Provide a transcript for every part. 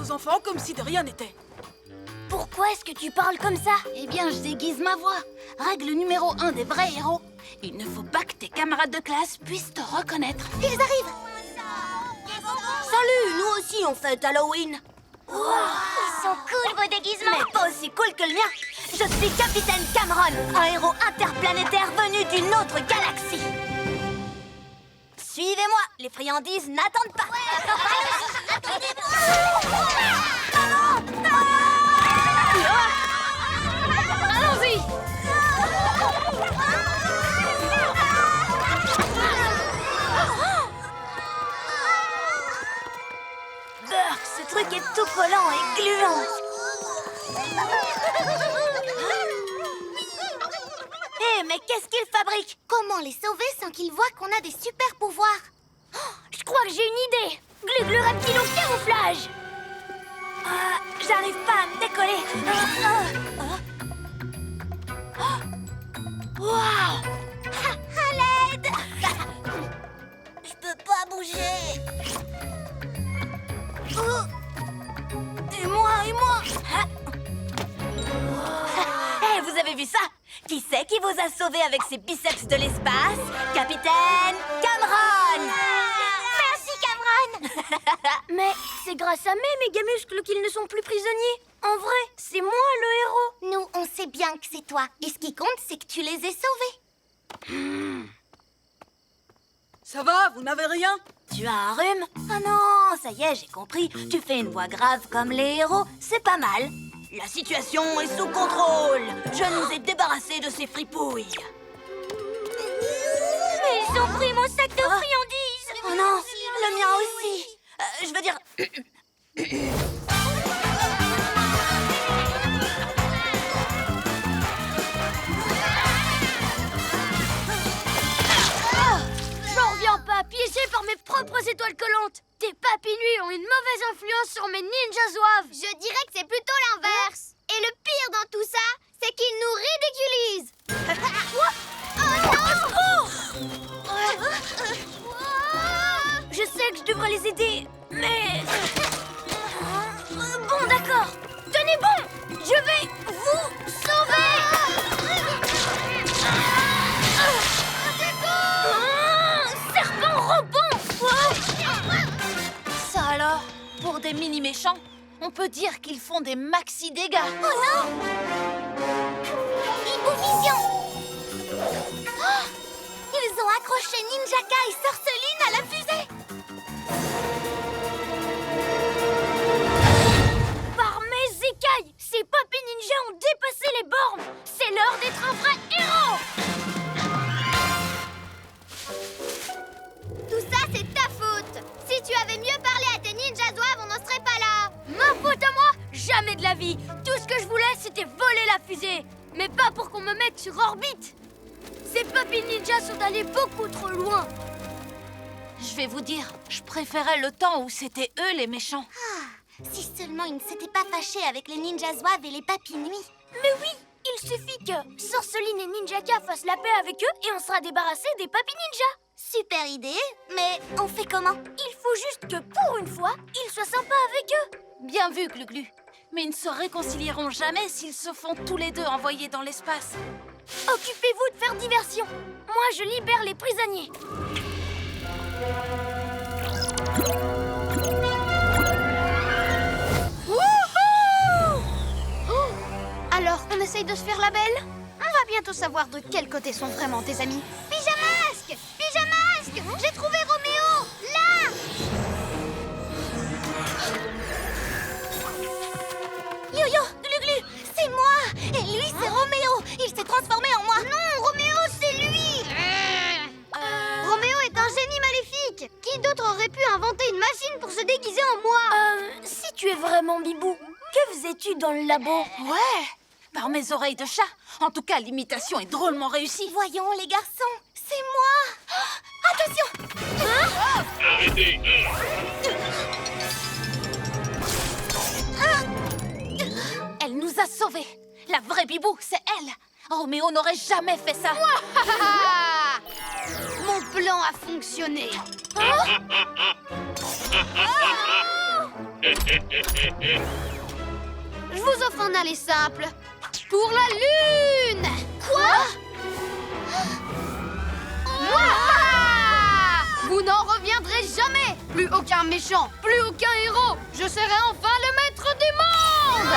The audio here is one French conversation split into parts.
aux enfants comme si de rien n'était. Pourquoi est-ce que tu parles comme ça? Eh bien, je déguise ma voix. Règle numéro 1 des vrais héros. Il ne faut pas que tes camarades de classe puissent te reconnaître. Ils arrivent! Salut, nous aussi on fête Halloween! Wow. Ils sont cool vos déguisements! Mais pas aussi cool que le mien! Je suis Capitaine Cameron, un héros interplanétaire venu d'une autre galaxie! Suivez-moi, les friandises n'attendent pas! Allons-y! Burk, ce truc est tout collant et gluant! Hé, mais qu'est-ce qu'ils fabriquent? Comment les sauver sans qu'ils voient qu'on a des super pouvoirs? Je crois que j'ai une idée! Glu-glu reptile au camouflage! J'arrive pas à me décoller! Waouh! À l'aide! Je peux pas bouger! Et moi! Hé, vous avez vu ça? Qui c'est qui vous a sauvé avec ses biceps de l'espace? Capitaine Cameron! Merci, Cameron! Mais c'est grâce à mes méga-muscles qu'ils ne sont plus prisonniers. En vrai, c'est moi le héros. Nous, on sait bien que c'est toi. Et ce qui compte, c'est que tu les aies sauvés. Ça va, vous n'avez rien? Tu as un rhume? Ah non, ça y est, j'ai compris. Tu fais une voix grave comme les héros, c'est pas mal. La situation est sous contrôle. Je nous ai débarrassés de ces fripouilles. Mais ils ont pris mon sac de friandises. Oh non, le mien aussi. Je veux dire... J'en reviens pas, piégé par mes propres étoiles collantes. Tes papilles ont une mauvaise influence sur mes ninjas zouaves. Je dirais que c'est plutôt l'inverse. Et le pire dans tout ça, c'est qu'ils nous ridiculisent. Je sais que je devrais les aider, mais... Bon, d'accord. Tenez bon, je vais vous sauver. Serpent rompant. Ça alors, pour des mini-méchants, on peut dire qu'ils font des maxi-dégâts. Oh non! Hibovision! Oh! Ils ont accroché Ninjaka et Sorceline à la fusée! Par mes écailles, ces papis ninjas ont dépassé les bornes. C'est l'heure d'être un vrai héros. Tout ça, c'est ta faute. Si tu avais mieux parlé à tes ninjas zouaves, on n'en serait pas là. Ma faute à moi? Jamais de la vie. Tout ce que je voulais, c'était voler la fusée. Mais pas pour qu'on me mette sur orbite. Ces papis ninjas sont allés beaucoup trop loin. Je vais vous dire, je préférais le temps où c'était eux les méchants. Si seulement ils ne s'étaient pas fâchés avec les ninjas zouaves et les papis nuits. Mais oui, il suffit que Sorceline et Ninjaka fassent la paix avec eux et on sera débarrassé des papis ninjas. Super idée, mais on fait comment? Il faut juste que pour une fois, ils soient sympas avec eux. Bien vu, Glu-Glu. Mais ils ne se réconcilieront jamais s'ils se font tous les deux envoyer dans l'espace. Occupez-vous de faire diversion. Moi, je libère les prisonniers. Alors, on essaye de se faire la belle? On va bientôt savoir de quel côté sont vraiment tes amis. Pyjamasque! Pyjamasque! J'ai trouvé Roméo! Là! Yo-yo, Glu-Glu, c'est moi! Et lui, c'est Roméo! Il s'est transformé en moi! Non, Roméo, c'est lui! Roméo est un génie maléfique! Qui d'autre aurait pu inventer une machine pour se déguiser en moi? Si tu es vraiment Bibou, que faisais-tu dans le labo? Ouais, par mes oreilles de chat. En tout cas, l'imitation est drôlement réussie. Voyons, les garçons, c'est moi! Attention! Arrêtez! Elle nous a sauvés. La vraie Bibou, c'est elle. Roméo n'aurait jamais fait ça. Mon plan a fonctionné. Je vous offre un aller simple. Pour la Lune! Quoi? Vous n'en reviendrez jamais! Plus aucun méchant, plus aucun héros! Je serai enfin le maître du monde!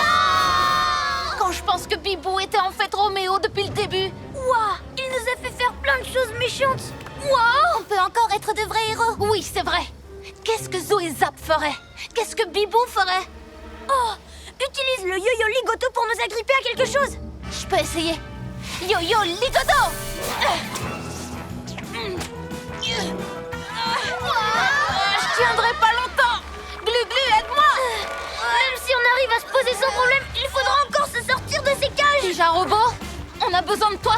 Quand je pense que Bibou était en fait Roméo depuis le début. Ouah, il nous a fait faire plein de choses méchantes. On peut encore être de vrais héros. Oui, c'est vrai. Qu'est-ce que Zo et Zap feraient? Qu'est-ce que Bibou ferait? Oh, utilise le yo-yo ligoto pour nous agripper à quelque chose. Je peux essayer. Yo-yo ligoto! Je tiendrai pas longtemps. Glu-glu, aide-moi! Même si on arrive à se poser sans problème, il faudra encore se sortir de ces cages. Déjà robot? On a besoin de toi.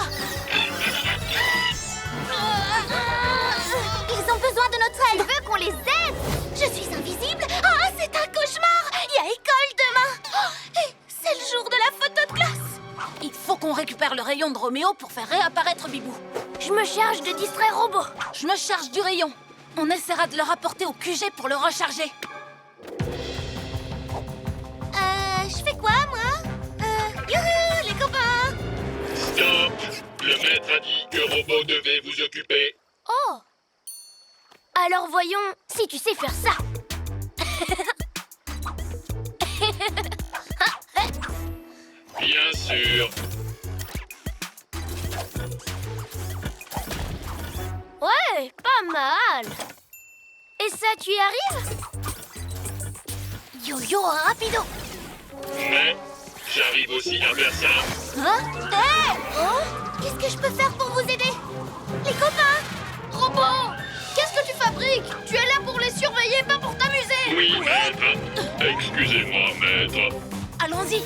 Ils ont besoin de notre aide. Tu veux qu'on les aide? Je suis invisible. Ah, c'est un cauchemar. Il y a école demain. Oh, et c'est le jour de la photo de classe. Il faut qu'on récupère le rayon de Roméo pour faire réapparaître Bibou. Je me charge de distraire Robot. Je me charge du rayon. On essaiera de le rapporter au QG pour le recharger. Je fais quoi, moi Youhou, les copains. Stop! Le maître a dit que Robot devait vous occuper. Oh. Alors voyons si tu sais faire ça. Bien sûr. Ouais, pas mal. Et ça, tu y arrives? Yo-yo, rapido. Mais j'arrive aussi à faire ça. Hein? Qu'est-ce que je peux faire pour vous aider? Les copains. Robot! Qu'est-ce que tu fabriques? Tu es là pour les surveiller, pas pour t'amuser! Oui, maître. Excusez-moi, maître. Allons-y.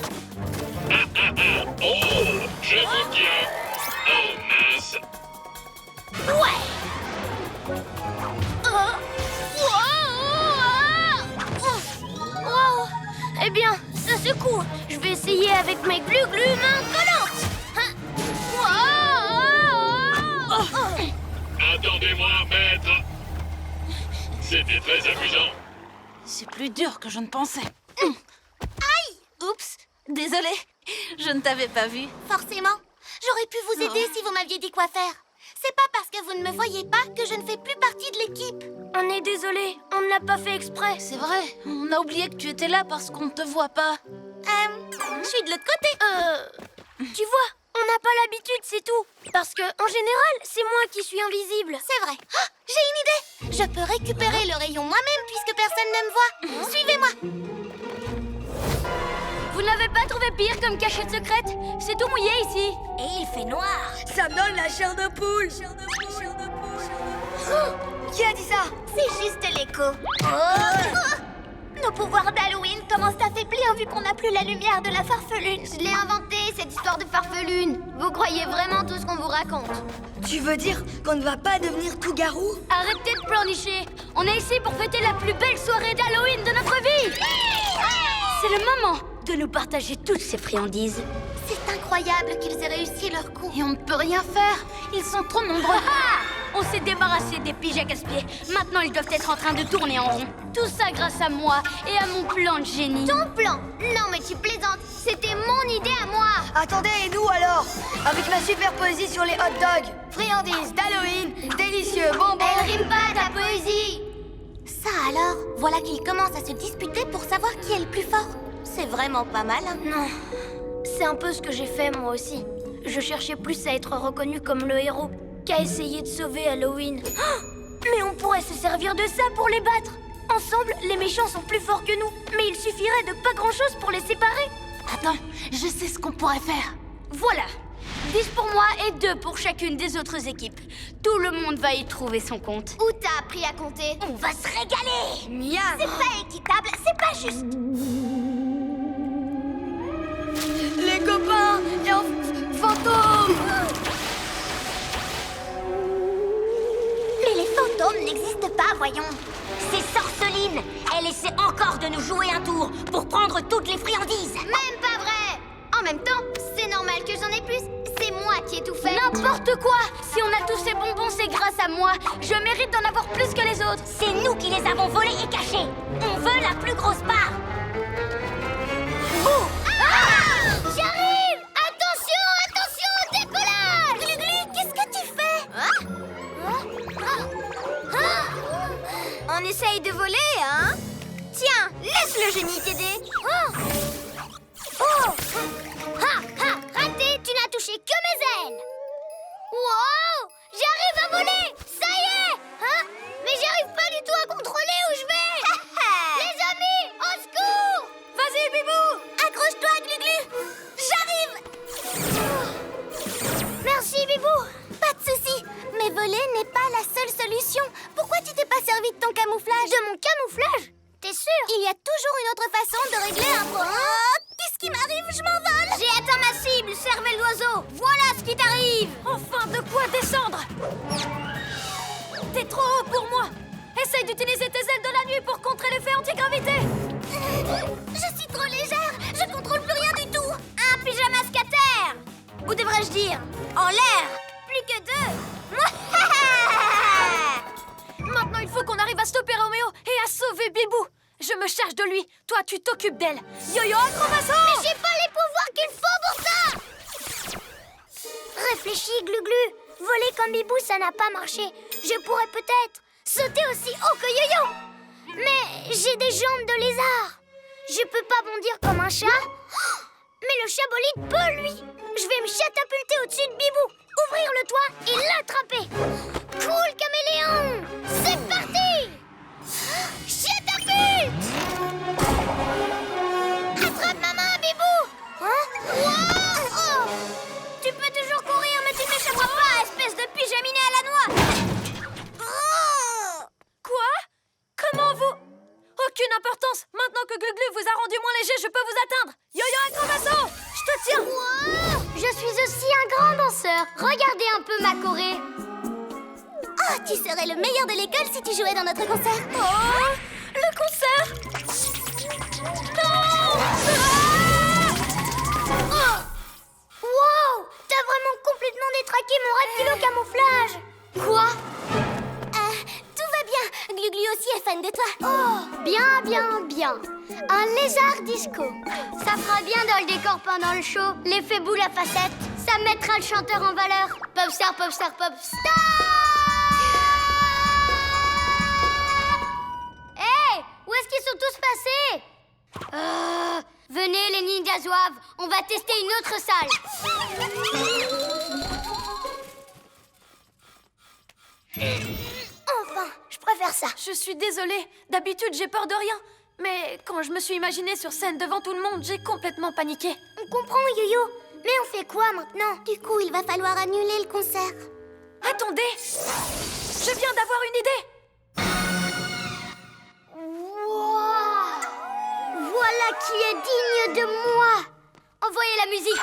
Oh, je vous tiens. Oh, mince. Wow. Eh bien, ça secoue. Je vais essayer avec mes glu-glu mains collantes. Hein? Attendez-moi, maître. C'était très amusant. C'est plus dur que je ne pensais. Aïe! Oups, désolée. Je ne t'avais pas vu. Forcément. J'aurais pu vous aider si vous m'aviez dit quoi faire. C'est pas parce que vous ne me voyez pas que je ne fais plus partie de l'équipe. On est désolé, on ne l'a pas fait exprès. C'est vrai, on a oublié que tu étais là parce qu'on ne te voit pas. Je suis de l'autre côté. Tu vois, on n'a pas l'habitude, c'est tout. Parce que, en général, c'est moi qui suis invisible. C'est vrai. Ah, j'ai une idée. Je peux récupérer le rayon moi-même puisque personne ne me voit. Suivez-moi. Vous n'avez pas trouvé pire comme cachette secrète? C'est tout mouillé ici. Et il fait noir. Ça me donne la chair de poule. Qui a dit ça? C'est juste l'écho. Nos pouvoirs d'Halloween commencent à faiblir vu qu'on n'a plus la lumière de la farfelune. Je l'ai inventé, cette histoire de farfelune. Vous croyez vraiment tout ce qu'on vous raconte? Tu veux dire qu'on ne va pas devenir tout garou? Arrêtez de pleurnicher. On est ici pour fêter la plus belle soirée d'Halloween de notre vie. C'est le moment de nous partager toutes ces friandises. C'est incroyable qu'ils aient réussi leur coup. Et on ne peut rien faire. Ils sont trop nombreux. On s'est débarrassé des piges à casse-pieds. Maintenant, ils doivent être en train de tourner en rond. Tout ça grâce à moi et à mon plan de génie. Ton plan? Non mais tu plaisantes, c'était mon idée à moi. Attendez, et nous alors? Avec ma super poésie sur les hot dogs. Friandises d'Halloween, délicieux bonbons. Elle rime pas ta poésie. Ça alors, voilà qu'ils commencent à se disputer pour savoir qui est le plus fort. C'est vraiment pas mal, hein? Non, c'est un peu ce que j'ai fait moi aussi. Je cherchais plus à être reconnu comme le héros qu'à essayer de sauver Halloween. Oh, mais on pourrait se servir de ça pour les battre. Ensemble, les méchants sont plus forts que nous. Mais il suffirait de pas grand-chose pour les séparer. Attends, je sais ce qu'on pourrait faire. Voilà, 10 pour moi et 2 pour chacune des autres équipes. Tout le monde va y trouver son compte. Où t'as appris à compter? On va se régaler. Miam. C'est pas équitable, c'est pas juste. Les copains, il y a un fantôme. Mais les fantômes n'existent pas, voyons. C'est Sorceline. Elle essaie encore de nous jouer un tour pour prendre toutes les friandises. Même pas vrai. En même temps, c'est normal que j'en ai plus. C'est moi qui ai tout fait. N'importe quoi! Si on a tous ces bonbons, c'est grâce à moi. Je mérite d'en avoir plus que les autres. C'est nous qui les avons volés et cachés. On veut la plus grosse part. J'arrive! Attention, attention au décollage! Gluglu, qu'est-ce que tu fais? On essaye de voler, hein? Tiens, laisse le génie t'aider. Raté, tu n'as touché que mes ailes. Wow! J'arrive à voler! Ça y est! Mais j'arrive pas du tout à contrôler où je vais! Les amis, au secours! Vas-y, Bibou! Accroche-toi, Gluglu! J'arrive! Merci, Bibou! Pas de souci, mais voler n'est pas la seule solution. Pourquoi tu t'es pas servi de ton camouflage? De mon camouflage? T'es sûr? Il y a toujours une autre façon de régler un problème. Oh, qu'est-ce qui m'arrive? Je m'envole! J'ai atteint ma cible, cervelle d'oiseau! Voilà ce qui t'arrive! Enfin, de quoi descendre? T'es trop haut pour moi. Essaye d'utiliser tes ailes de la nuit pour contrer l'effet antigravité. Je suis trop légère! Je contrôle plus rien du tout! Un pyjama scatter! Ou devrais-je dire, en l'air! Plus que deux! Maintenant, il faut qu'on arrive à stopper Roméo et à sauver Bibou. Je me charge de lui. Toi, tu t'occupes d'elle. Yo-yo, acrobasso! Mais j'ai pas les pouvoirs qu'il faut pour ça! Réfléchis, Gluglu. Voler comme Bibou, ça n'a pas marché. Je pourrais peut-être sauter aussi haut que Yo-Yo. Mais j'ai des jambes de lézard. Je peux pas bondir comme un chat. Mais le chabolide peut, lui. Je vais me catapulter au-dessus de Bibou, ouvrir le toit et l'attraper. Cool, caméléon! C'est parti! Chatapulte! Attrape ma main, Bibou! Wow! Tu peux toujours courir, mais tu ne m'échapperas pas, espèce de pyjaminé à la noix! Quoi? Comment vous... Aucune importance. Maintenant que Gluglu vous a rendu moins léger, je peux vous atteindre. Yo-yo, acrobasso! Je te tiens. Je suis aussi un grand danseur. Regardez un peu ma choré. Oh, tu serais le meilleur de l'école si tu jouais dans notre concert. Oh, le concert. Non! Wow! T'as vraiment complètement détraqué mon reptilo camouflage. Quoi? Tout va bien. Gluglu aussi est fan de toi. Oh, bien, bien, bien. Un lézard disco. Ça fera bien dans le décor pendant le show. L'effet boule à facettes. Ça mettra le chanteur en valeur. Popstar, popstar, popstar. Hé! Où est-ce qu'ils sont tous passés? Venez les ninjas zouaves. On va tester une autre salle. Enfin, je préfère ça. Je suis désolée. D'habitude, j'ai peur de rien. Mais quand je me suis imaginée sur scène devant tout le monde, j'ai complètement paniqué. On comprend, Yo-Yo. Mais on fait quoi maintenant? Du coup, il va falloir annuler le concert. Attendez! Je viens d'avoir une idée! Wow! Voilà qui est digne de moi. Envoyez la musique.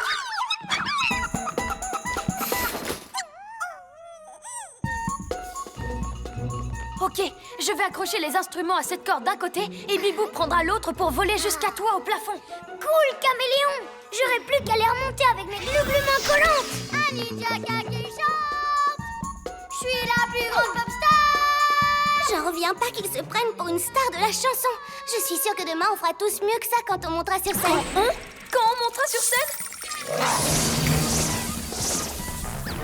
Ok, je vais accrocher les instruments à cette corde d'un côté et Bibou prendra l'autre pour voler jusqu'à toi au plafond. Cool, caméléon. J'aurais plus qu'à les remonter avec mes glu-glu-mains collantes. Un ninja qui chante. Je suis la plus grande popstar. J'en reviens pas qu'ils se prennent pour une star de la chanson. Je suis sûre que demain, on fera tous mieux que ça quand on montera sur scène. Hein? Quand on montera sur scène?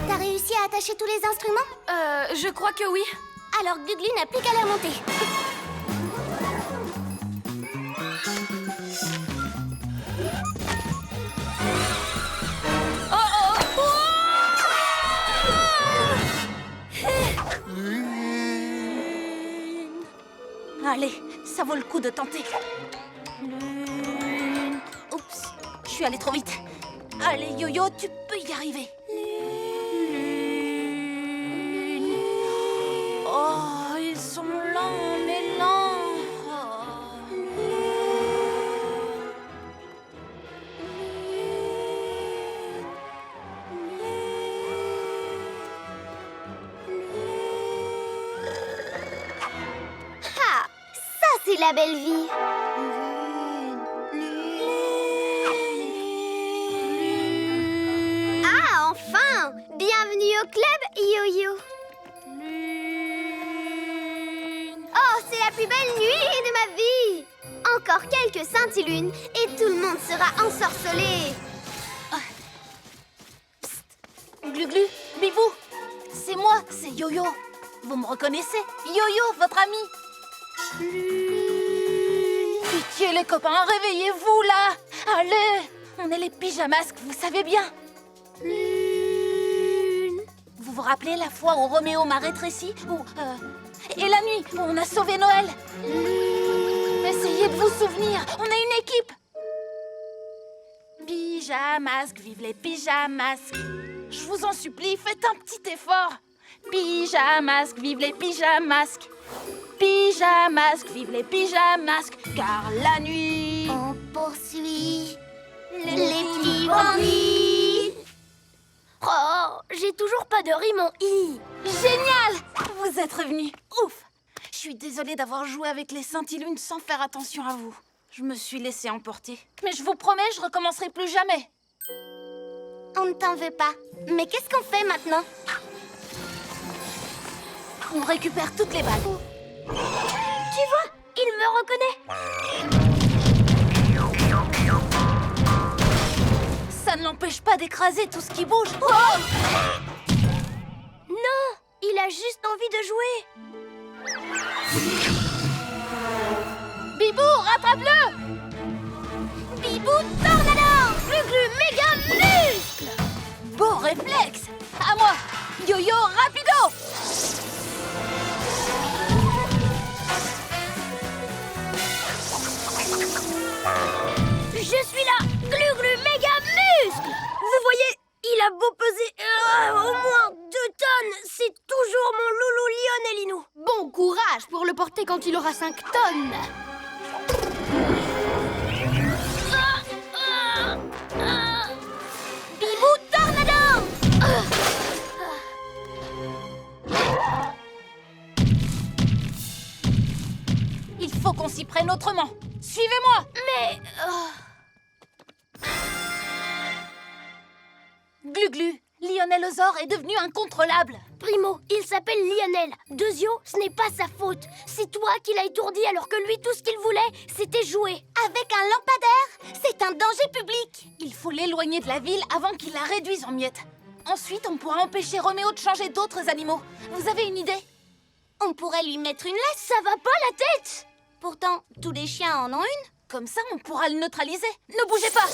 T'as réussi à attacher tous les instruments? Je crois que oui. Alors Gluglu n'a plus qu'à les remonter. Allez, ça vaut le coup de tenter. Lune. Oups, je suis allée trop vite. Allez, Yo-Yo, tu peux y arriver. Lune. Oh, ils sont lents, mais lents. Ah, ça c'est la belle vie. Ah, enfin! Enfin! Bienvenue au club, Yo-Yo. Oh, c'est la plus belle nuit de ma vie! Encore quelques scintillunes et tout le monde sera ensorcelé. Glu-Glu, Bibou, c'est moi, c'est Yo-Yo. Vous me reconnaissez? Yo-Yo, votre ami. Pitié les copains, réveillez-vous là. Allez, on est les pyjamasques, vous savez bien. Vous vous rappelez la fois où Roméo m'a rétréci et la nuit où on a sauvé Noël? Essayez de vous souvenir, on est une équipe. Pyjamasques, vive les pyjamasques. Je vous en supplie, faites un petit effort. Pyjamasques, vive les pyjamasques. Pyjamasques, vive les pyjamasques. Car la nuit, On poursuit les petits bandits. Oh, j'ai toujours pas de rime en I. génial! Vous êtes revenus, ouf! Je suis désolée d'avoir joué avec les scintillunes sans faire attention à vous. Je me suis laissée emporter. Mais je vous promets, je recommencerai plus jamais. On ne t'en veut pas. Mais qu'est-ce qu'on fait maintenant? On récupère toutes les balles. Tu vois, il me reconnaît. Ça ne l'empêche pas d'écraser tout ce qui bouge. Oh! Non, il a juste envie de jouer. Bibou, rattrape-le! Bibou Tornado! Glu-Glu méga muscle! Beau réflexe! À moi! Yo-Yo, rapido! Je suis là, Glu-Glu méga muscle. Vous voyez, il a beau peser au moins 2 tonnes, c'est toujours mon loulou Lionelinou. Bon courage pour le porter quand il aura 5 tonnes. Bibou Tornado! Il faut qu'on s'y prenne autrement. Suivez-moi! Mais... Glu-Glu, Lionel Ozor est devenu incontrôlable. Primo, il s'appelle Lionel. Deuxio, ce n'est pas sa faute. C'est toi qui l'as étourdi alors que lui, tout ce qu'il voulait, c'était jouer. Avec un lampadaire, c'est un danger public. Il faut l'éloigner de la ville avant qu'il la réduise en miettes. Ensuite, on pourra empêcher Roméo de changer d'autres animaux. Vous avez une idée? On pourrait lui mettre une laisse. Ça va pas la tête? Pourtant, tous les chiens en ont une. Comme ça, on pourra le neutraliser. Ne bougez pas!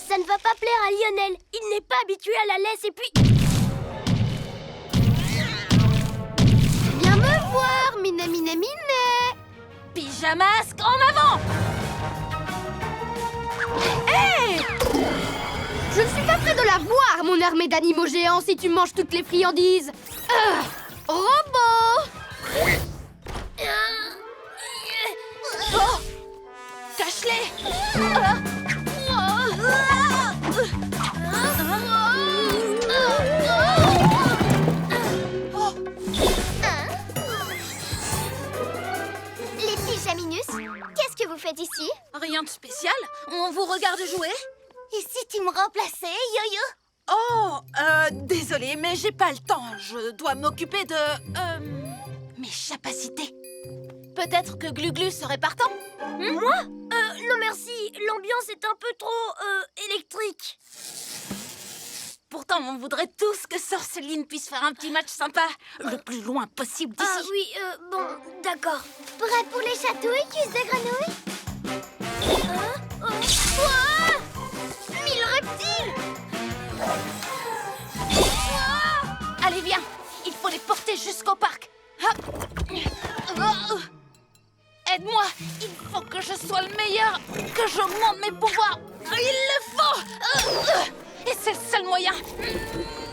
Ça ne va pas plaire à Lionel. Il n'est pas habitué à la laisse et puis... Viens me voir, Miné Miné Miné. Pyjamasque, en avant! Je ne suis pas près de la voir, mon armée d'animaux géants, si tu manges toutes les friandises. Robot! Oh! Cache-les! Les pyjaminus, qu'est-ce que vous faites ici? Rien de spécial. On vous regarde jouer. Et si tu me remplaçais, Yo-Yo? Oh, désolée, mais j'ai pas le temps. Je dois m'occuper de... mes capacités. Peut-être que Glu-Glu serait partant? Moi? Non merci, l'ambiance est un peu trop, électrique. Pourtant, on voudrait tous que Sorceline puisse faire un petit match sympa, le plus loin possible d'ici. Ah oui, bon, d'accord. Prêt pour les chatouilles, cuisses de grenouille? Ouah! 1000 reptiles! Allez, viens. Il faut les porter jusqu'au parc. Ah. Oh. Aide-moi. Il faut que je sois le meilleur, que j'augmente mes pouvoirs. Il le faut. Et c'est le seul moyen.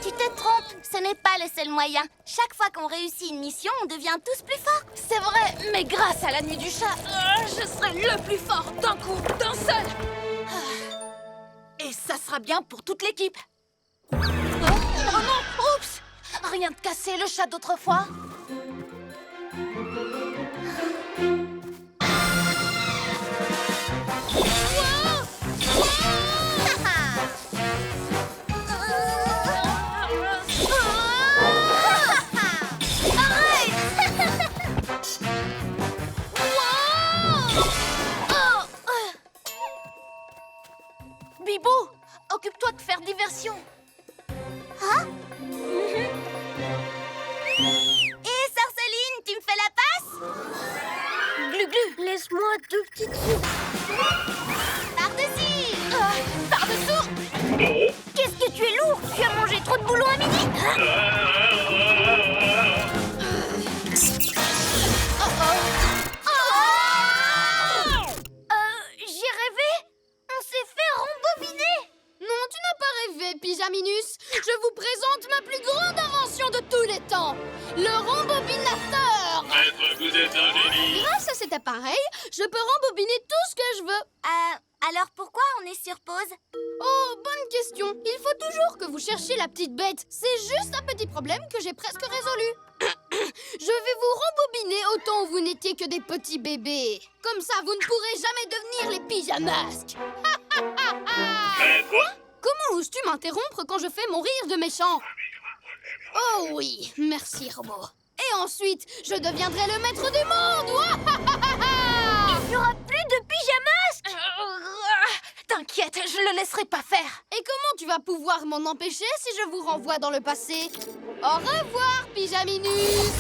Tu te trompes, ce n'est pas le seul moyen. Chaque fois qu'on réussit une mission, on devient tous plus forts. C'est vrai, mais grâce à la nuit du chat, je serai le plus fort d'un coup, d'un seul. Et ça sera bien pour toute l'équipe. Oh non, oups! Rien de cassé, le chat d'autrefois. Bibou, occupe-toi de faire diversion. Et Sorceline, tu me fais la passe? Glu-glu. Laisse-moi 2 petites secondes. Par-dessus! Par-dessous. Qu'est-ce que tu es lourd? Tu as mangé trop de boulons à midi? J'ai rêvé? On s'est fait rembobiner? Non, tu n'as pas rêvé, Pyjaminus. Je vous présente ma plus grande invention de tous les temps, le rembobinateur. Maître, vous êtes un génie. Grâce à cet appareil, je peux rembobiner tout ce que je veux. Alors pourquoi on est sur pause? Oh, bonne question. Il faut toujours que vous cherchiez la petite bête. C'est juste un petit problème que j'ai presque résolu. Je vais vous rembobiner au temps où vous n'étiez que des petits bébés. Comme ça, vous ne pourrez jamais devenir les pyjamasques. Maître, Comment oses-tu m'interrompre quand je fais mon rire de méchant? Oh oui, merci, robot. Et ensuite, je deviendrai le maître du monde. Il n'y aura plus de pyjamasques? T'inquiète, je le laisserai pas faire. Et comment tu vas pouvoir m'en empêcher si je vous renvoie dans le passé? Au revoir, Pyjaminus.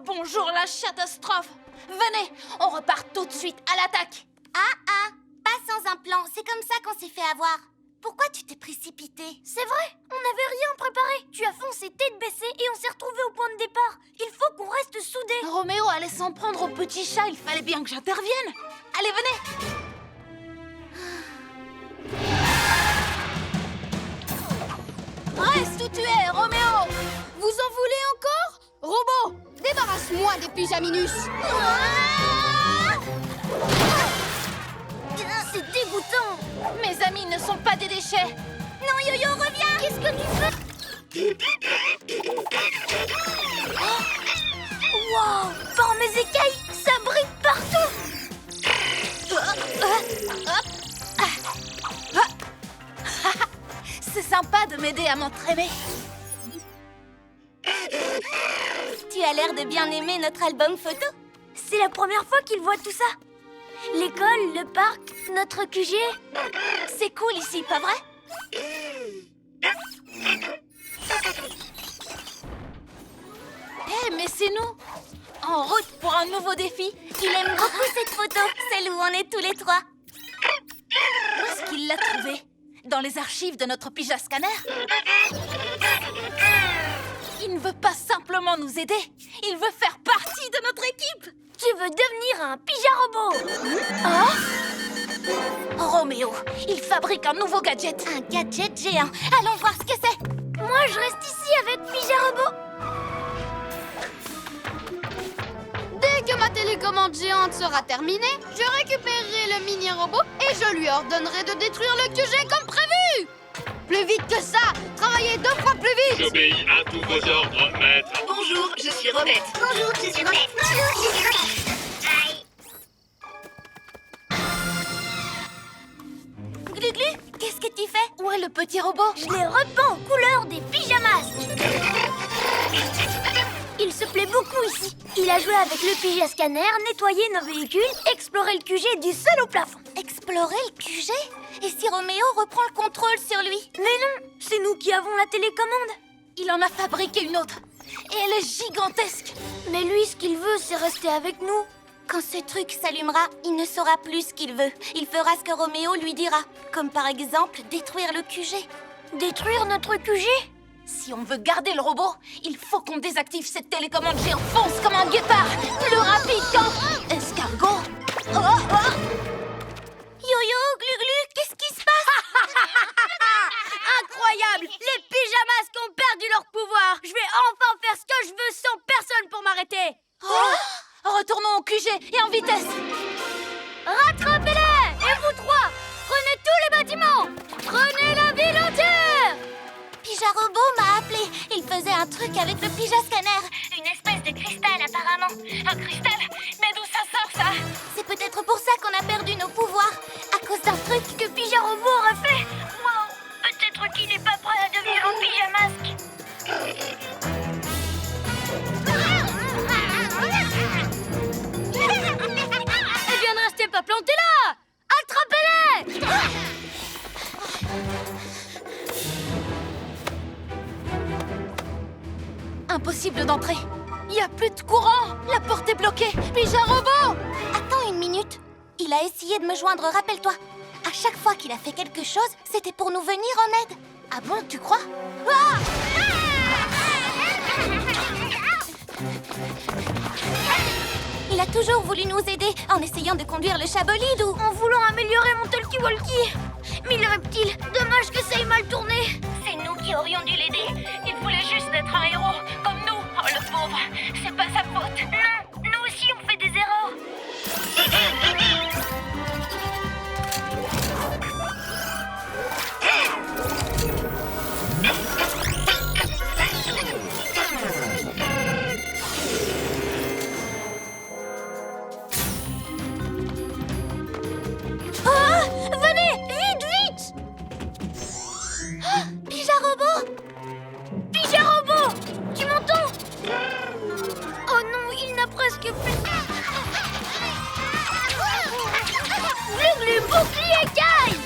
Bonjour la catastrophe. Venez, on repart tout de suite à l'attaque. Pas sans un plan, c'est comme ça qu'on s'est fait avoir. Pourquoi tu t'es précipité? C'est vrai, on n'avait rien préparé. Tu as foncé tête baissée et on s'est retrouvés au point de départ. Il faut qu'on reste soudés. Roméo allait s'en prendre au petit chat, il fallait bien que j'intervienne. Allez, venez. Reste où tu es, Roméo. Vous en voulez encore? Robot, débarrasse-moi des Pyjaminus. C'est dégoûtant. Mes amis ne sont pas des déchets. Non, Yo-Yo, reviens! Qu'est-ce que tu fais? Wow! Par mes écailles, ça brille partout. C'est sympa de m'aider à m'entraîner. Tu as l'air de bien aimer notre album photo. C'est la première fois qu'ils voient tout ça. L'école, le parc, notre QG. C'est cool ici, pas vrai? Mais c'est nous. En route pour un nouveau défi. Il aime beaucoup cette photo, celle où on est tous les trois. Où est-ce qu'il l'a trouvée? Dans les archives de notre pyja scanner? Il ne veut pas simplement nous aider. Il veut faire partie de notre équipe. Tu veux devenir un pyja-robot? Roméo, il fabrique un nouveau gadget. Un gadget géant. Allons voir ce que c'est. Moi, je reste ici avec pyja-robot. Dès que ma télécommande géante sera terminée, je récupérerai le mini-robot et je lui ordonnerai de détruire le QG comme prévu. Plus vite que ça. Travaillez 2 fois plus vite. j'obéis à tous vos ordres, maître. Bonjour, je suis Robette. Bonjour, je suis Robette. Bonjour, je suis Robette. Glu-Glu, qu'est-ce que tu fais? Où est le petit robot? Je les repeins aux couleurs des pyjamasques. Il se plaît beaucoup ici. Il a joué avec le pyja scanner, nettoyé nos véhicules, exploré le QG du sol au plafond. Explorer le QG? Et si Roméo reprend le contrôle sur lui? Mais non, c'est nous qui avons la télécommande. Il en a fabriqué une autre. Et elle est gigantesque. Mais lui, ce qu'il veut, c'est rester avec nous. Quand ce truc s'allumera, il ne saura plus ce qu'il veut. Il fera ce que Roméo lui dira. Comme par exemple, détruire le QG. Détruire notre QG? Si on veut garder le robot, il faut qu'on désactive cette télécommande géante. Fonce comme un guépard. Plus rapide qu'un escargot. Yo-Yo, Glu-Glu, qu'est-ce qui se passe? Incroyable! Les pyjamasques ont perdu leur pouvoir. Je vais enfin faire ce que je veux sans personne pour m'arrêter. Retournons au QG et en vitesse. Rattrapez-les! Et vous trois, prenez tous les bâtiments. Prenez la ville entière. Pyja Robot m'a appelé. Il faisait un truc avec le pyja scanner. Une espèce de cristal apparemment. Un cristal? Mais d'où ça sort ça? C'est peut-être pour ça qu'on a perdu nos pouvoirs. À cause d'un truc Que pyja-robot aurait fait. Wow, peut-être qu'il n'est pas prêt à devenir un pyjamasque. Impossible d'entrer. Il n'y a plus de courant. La porte est bloquée. Puis-je un robot? Attends une minute. Il a essayé de me joindre, rappelle-toi. À chaque fois qu'il a fait quelque chose, c'était pour nous venir en aide. Ah bon, tu crois? Ah! Il a toujours voulu nous aider en essayant de conduire le chat bolide ou... En voulant améliorer mon talkie-walkie. Mais le reptile, dommage que ça ait mal tourné. C'est nous qui aurions dû l'aider. Il voulait juste être un héros, comme nous. Oh, le pauvre, c'est pas sa faute. Non, nous aussi on fait des erreurs. Ah! Venez! Vite, vite! Ah, Pyjarobot! Pyjarobot, tu m'entends? Oh non, il n'a presque plus... Gluglu, bouclier écaille!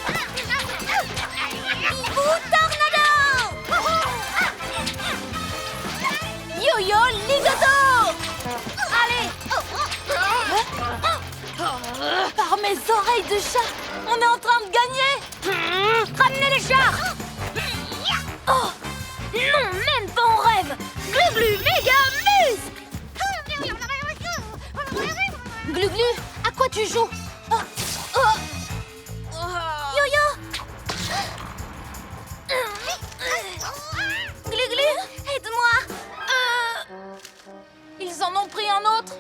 Ou tornado! Yo-yo ligoto! Allez! Par mes oreilles de chat, on est en train de gagner! Ramenez les chars! Oh! Non, même pas en rêve! Gluglu, méga muscle! Gluglu, à quoi tu joues? Yo-yo! Gluglu, aide-moi! Ils en ont pris un autre?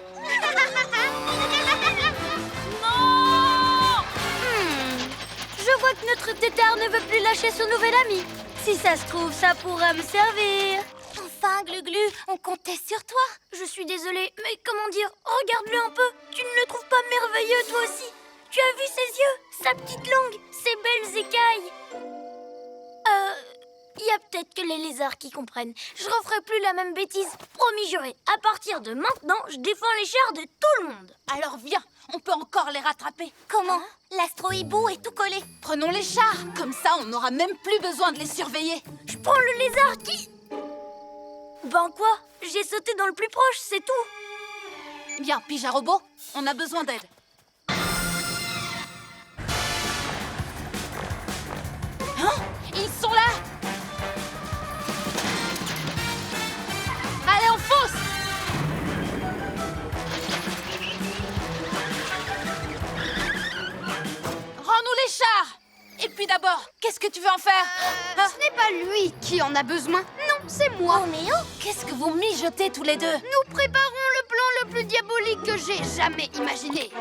Je vois que notre tétard ne veut plus lâcher son nouvel ami. Si ça se trouve, ça pourra me servir. Enfin, Gluglu, on comptait sur toi. Je suis désolée, mais comment dire, regarde-le un peu. Tu ne le trouves pas merveilleux, toi aussi? Tu as vu ses yeux, sa petite langue, ses belles écailles? Il y a peut-être que les lézards qui comprennent. Je referai plus la même bêtise, promis juré. À partir de maintenant, je défends les chars de tout le monde. Alors viens, on peut encore les rattraper. Comment? L'astro-hibou est tout collé. Prenons les chars, comme ça on n'aura même plus besoin de les surveiller. Je prends le lézard qui... Ben quoi? J'ai sauté dans le plus proche, c'est tout. Bien, Pyjarobot, on a besoin d'aide. Hein? Ils sont là! Allez, on fonce! Rends-nous les chars! Et puis d'abord, qu'est-ce que tu veux en faire? Ce n'est pas lui qui en a besoin. Non, c'est moi. Roméo? Qu'est-ce que vous mijotez tous les deux? Nous préparons le plan le plus diabolique que j'ai jamais imaginé.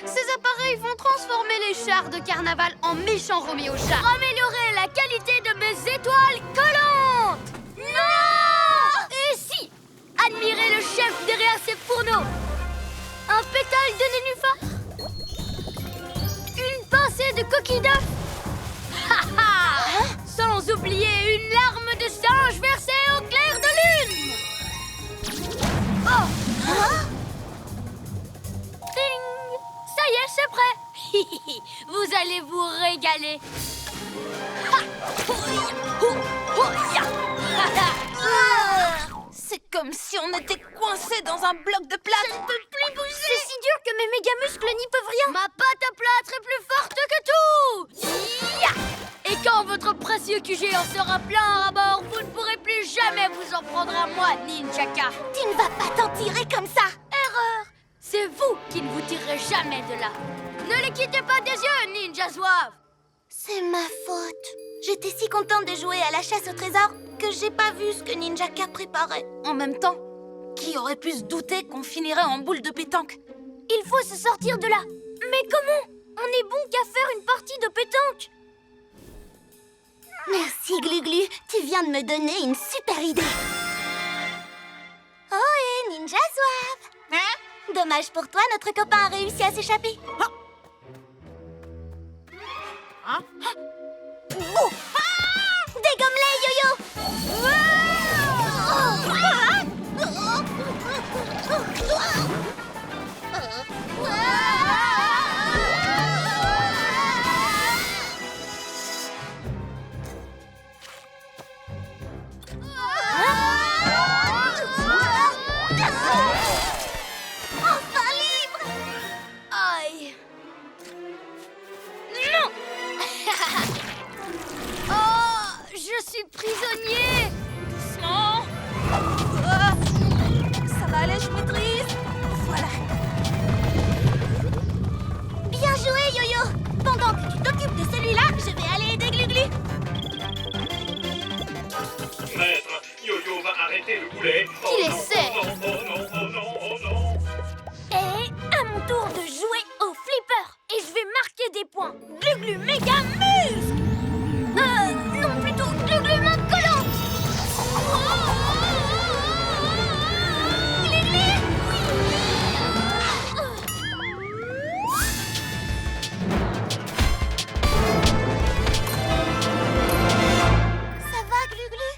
Ces appareils vont transformer les chars de carnaval en méchants Roméo chars. Améliorer la qualité de mes étoiles collantes. Non! Et si? Admirez le chef derrière ces fourneaux. Un pétale de nénuphar. Une pincée de coquille d'œuf. Ha ha! Sans oublier une larme de singe versée au clair de lune. Oh! Ding! Ça y est, c'est prêt. Vous allez vous régaler. C'est comme si on était coincé dans un bloc de plâtre. Je ne peux plus bouger. C'est si dur que mes méga-muscles n'y peuvent rien. Ma pâte à plâtre est plus forte que tout. Ya! Et quand votre précieux QG en sera plein à bord, vous ne pourrez plus jamais vous en prendre à moi, Ninjaka. Tu ne vas pas t'en tirer comme ça. Erreur. C'est vous qui ne vous tirerez jamais de là. Ne les quittez pas des yeux, Ninja Zouave. C'est ma faute. J'étais si contente de jouer à la chasse au trésor que j'ai pas vu ce que Ninjaka préparait. En même temps, qui aurait pu se douter qu'on finirait en boule de pétanque? Il faut se sortir de là. Mais comment? On est bon qu'à faire une partie de pétanque. Merci, Gluglu. Tu viens de me donner une super idée. Oh, et Ninja Zouave. Hein? Dommage pour toi, notre copain a réussi à s'échapper. Hein? Oh. Dégomme-les, Yo-Yo. arrêtez le boulet. Qu'il essaie. Oh non, oh non, oh non, oh non. Et à mon tour de jouer au flipper. Et je vais marquer des points. Glu-glu méga muscle. Non, plutôt glu-glu main collante. Ça va, Glu-Glu?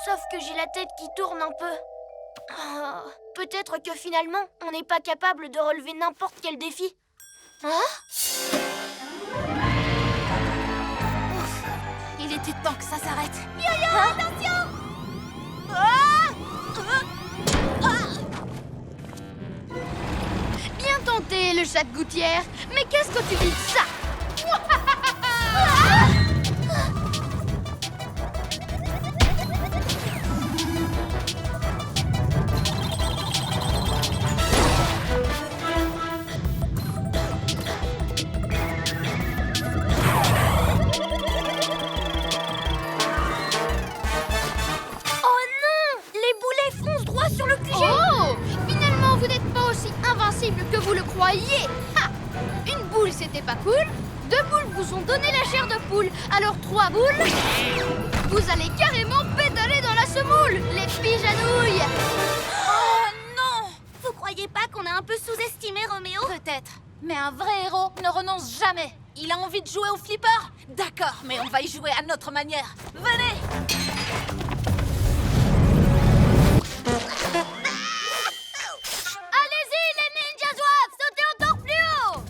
Sauf que j'ai la tête qui tourne un peu. Peut-être que finalement, on n'est pas capable de relever n'importe quel défi. Il était temps que ça s'arrête. Bien tenté, le chat de gouttière. Mais qu'est-ce que tu dis de ça? Oh non! Les boulets foncent droit sur le QG. Oh! Finalement, vous n'êtes pas aussi invincible que vous le croyiez. Ha! Une boule, c'était pas cool. 2 boules vous ont donné la chair de poule. Alors 3 boules, vous allez carrément pédaler dans la semoule, les pigeanouilles. Oh non! Vous croyez pas qu'on a un peu sous-estimé Roméo? Peut-être. Mais un vrai héros ne renonce jamais. Il a envie de jouer au flipper? D'accord, mais on va y jouer à notre manière. Venez! Allez-y, les ninjas zouaves, sautez encore plus haut.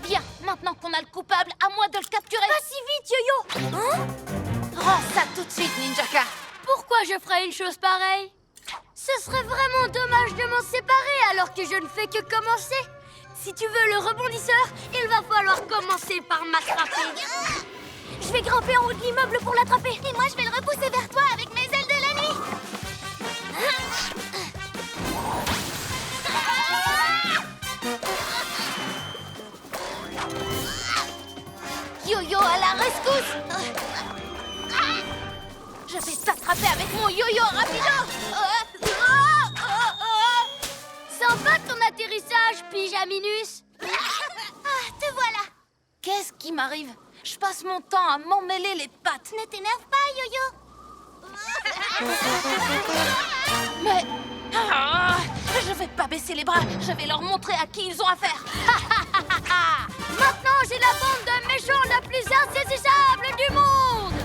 Bien, maintenant qu'on a le coupable, à moi de le capturer. Pas si vite, Yo-Yo. Rends ça tout de suite, Ninjaka. Pourquoi je ferais une chose pareille? Ce serait vraiment dommage de m'en séparer alors que je ne fais que commencer. Si tu veux le rebondisseur, il va falloir commencer par m'attraper. Je vais grimper en haut de l'immeuble pour l'attraper. Et moi, je vais le repousser vers toi avec mes ailes de la nuit. Yo-yo à la rescousse. Je vais t'attraper avec mon yo-yo rapido. Sympa ton atterrissage, Pyjaminus. Te voilà. Qu'est-ce qui m'arrive? Je passe mon temps à m'emmêler les pattes. Ne t'énerve pas, Yo-Yo. Mais... je vais pas baisser les bras. Je vais leur montrer à qui ils ont affaire. Maintenant, j'ai la bande de méchants la plus insaisissable du monde.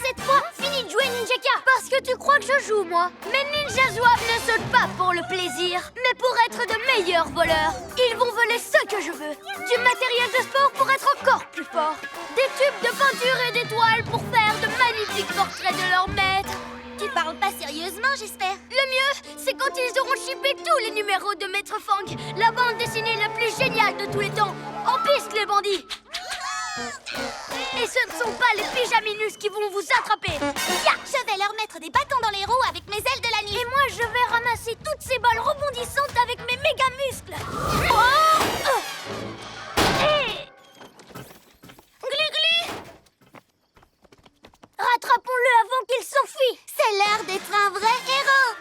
Cette fois, fini de jouer Ninjaka. Parce que tu crois que je joue, moi. Mais Ninja Zouaves ne sautent pas pour le plaisir, mais pour être de meilleurs voleurs. Ils vont voler ce que je veux. Du matériel de sport pour être encore plus fort. Des tubes de peinture et des toiles pour faire de magnifiques portraits de leur maître. Tu parles pas sérieusement, j'espère. Le mieux, c'est quand ils auront chippé tous les numéros de Maître Fang, la bande dessinée la plus géniale de tous les temps. En piste, les bandits! Et ce ne sont pas les Pyjaminus qui vont vous attraper. Ya, je vais leur mettre des bâtons dans les roues avec mes ailes de la nuit. Et moi, je vais ramasser toutes ces balles rebondissantes avec mes méga muscles. Oh! Glu-glu! Rattrapons-le avant qu'il s'enfuit. C'est l'heure d'être un vrai héros.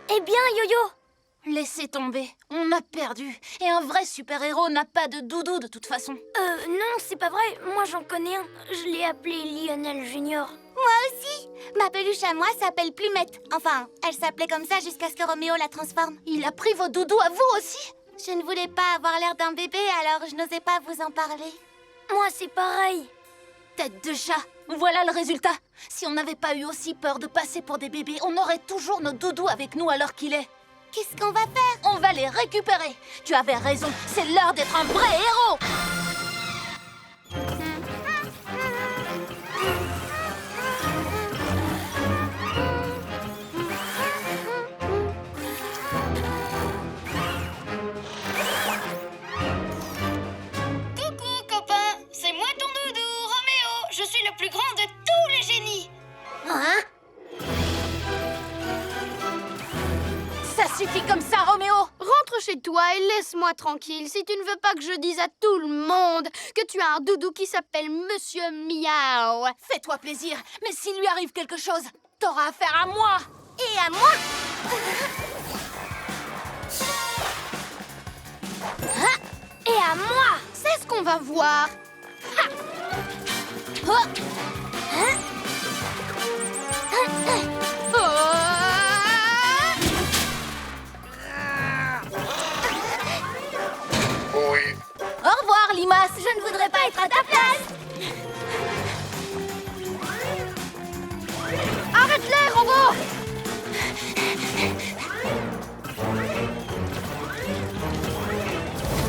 Eh bien, Yo-Yo, Laissez tomber. On a perdu. Et un vrai super-héros n'a pas de doudou de toute façon. non, c'est pas vrai. Moi, j'en connais un. Je l'ai appelé Lionel Junior. Moi aussi. Ma peluche à moi s'appelle Plumette. Enfin, elle s'appelait comme ça jusqu'à ce que Roméo la transforme. Il a pris vos doudous à vous aussi? Je ne voulais pas avoir l'air d'un bébé, alors je n'osais pas vous en parler. Moi, c'est pareil. Tête de chat. Voilà le résultat. Si on n'avait pas eu aussi peur de passer pour des bébés, on aurait toujours nos doudous avec nous à l'heure qu'il est. Qu'est-ce qu'on va faire? On va les récupérer. Tu avais raison, c'est l'heure d'être un vrai héros. Coucou, copain. C'est moi ton doudou, Roméo. Je suis le plus grand de tous les génies. Hein? Ça suffit comme ça, Roméo! Rentre chez toi et laisse-moi tranquille si tu ne veux pas que je dise à tout le monde que tu as un doudou qui s'appelle Monsieur Miaou. Fais-toi plaisir, mais s'il lui arrive quelque chose, t'auras affaire à moi! Et à moi? Et à moi! C'est ce qu'on va voir. Ha! Oh! Hein? Oh! Oui. Au revoir, Limace! Je ne voudrais pas être à ta place. Arrête-les, robot!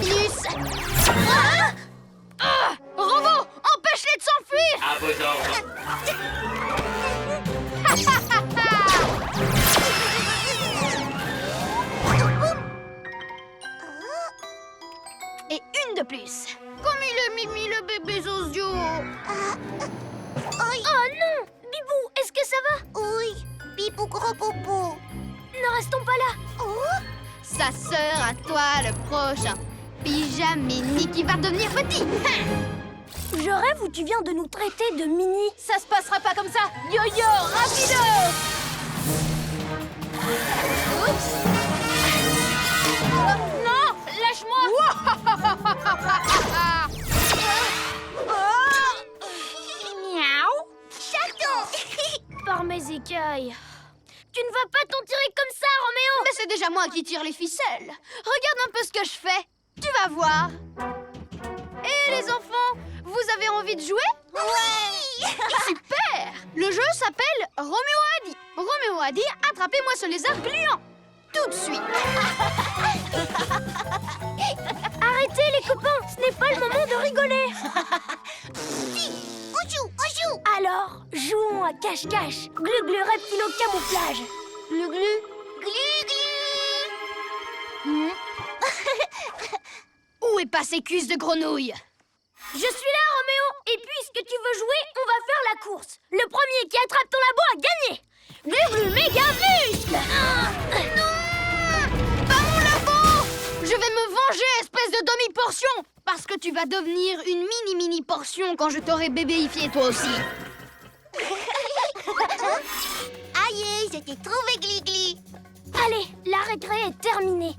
Plus! Robot, empêche-les de s'enfuir! À vos ordres. Et une de plus. Comme il est mimi le bébé Zozio. Oh non! Bibou, est-ce que ça va? Oui, Bibou gros popo. Ne restons pas là. Ça sera à toi le prochain. Pyjamini qui va devenir petit. Je rêve où tu viens de nous traiter de mini. Ça se passera pas comme ça! Yo-yo, rapido! Oups! Non! Lâche-moi! Miaou. Chaton. Par mes écailles. Tu ne vas pas t'en tirer comme ça, Roméo! Mais c'est déjà moi qui tire les ficelles. Regarde un peu ce que je fais. Tu vas voir. Et les enfants, vous avez envie de jouer? Oui. Super! Le jeu s'appelle Roméo a dit. Roméo a dit, attrapez-moi ce lézard gluant. Tout de suite. Arrêtez les copains, ce n'est pas le moment de rigoler. On joue. Alors, jouons à cache-cache. Glu-glu reptile au camouflage. Glu-glu. Où est passé cuisse de grenouille? Je suis là, Roméo. Et puisque tu veux jouer, on va faire la course. Le premier qui attrape ton labo a gagné. Glu-glu méga muscle. Pas mon labo! Je vais me venger, espèce de demi-portion! Parce que tu vas devenir une mini portion quand je t'aurai bébéifié toi aussi. Aïe, je t'ai trouvé, Gligli. Allez, la récré est terminée.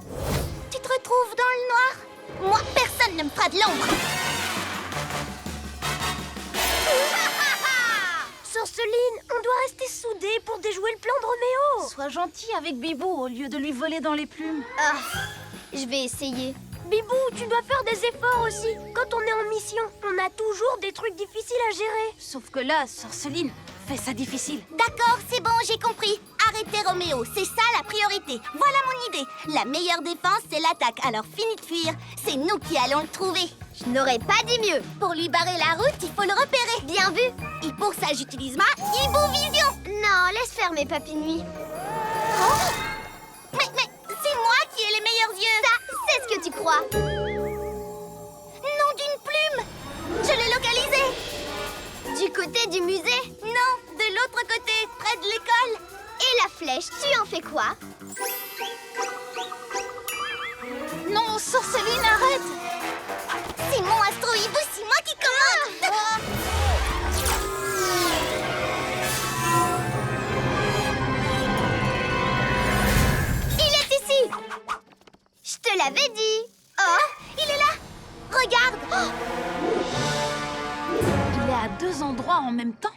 Tu te retrouves dans le noir? Moi, personne ne me fera de l'ombre. Sorceline, on doit rester soudés pour déjouer le plan de Roméo. Sois gentil avec Bibou au lieu de lui voler dans les plumes. Je vais essayer. Bibou, tu dois faire des efforts aussi. Quand on est en mission, on a toujours des trucs difficiles à gérer. Sauf que là, Sorceline fait ça difficile. D'accord, c'est bon, j'ai compris. Arrêtez Roméo, c'est ça la priorité. Voilà mon idée. La meilleure défense, c'est l'attaque. Alors fini de fuir. C'est nous qui allons le trouver. Je n'aurais pas dit mieux. Pour lui barrer la route, il faut le repérer. Bien vu. Et pour ça, j'utilise ma Hibovision. Non, laisse faire mes papinouilles. Mais c'est moi qui ai les meilleurs yeux. Ça, c'est ce que tu crois. Nom d'une plume. Je l'ai localisé. Du côté du musée? Non, de l'autre côté, près de l'école. Et la flèche, tu en fais quoi? Non, Sorceline, arrête! C'est mon astro-hibou, c'est moi qui commande. Il est ici! Je te l'avais dit! Oh, il est là. Regarde. Il est à 2 endroits en même temps.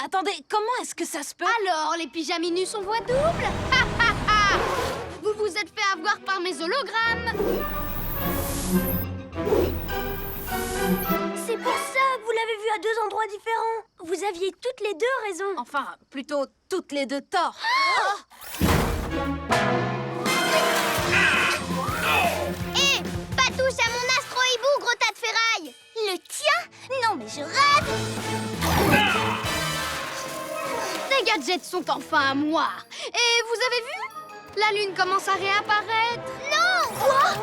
Attendez, comment est-ce que ça se peut? Alors, les pyjaminus sont voix double? Ha, ha, ha. Vous vous êtes fait avoir par mes hologrammes! C'est pour ça, vous l'avez vu à 2 endroits différents. Vous aviez toutes les 2 raison. Enfin, plutôt toutes les 2 tort. Hé! Pas touche à mon astro-hibou, gros tas de ferraille! Le tien? Non, mais je rêve. Tes gadgets sont enfin à moi! Et vous avez vu? La lune commence à réapparaître! Non! Quoi?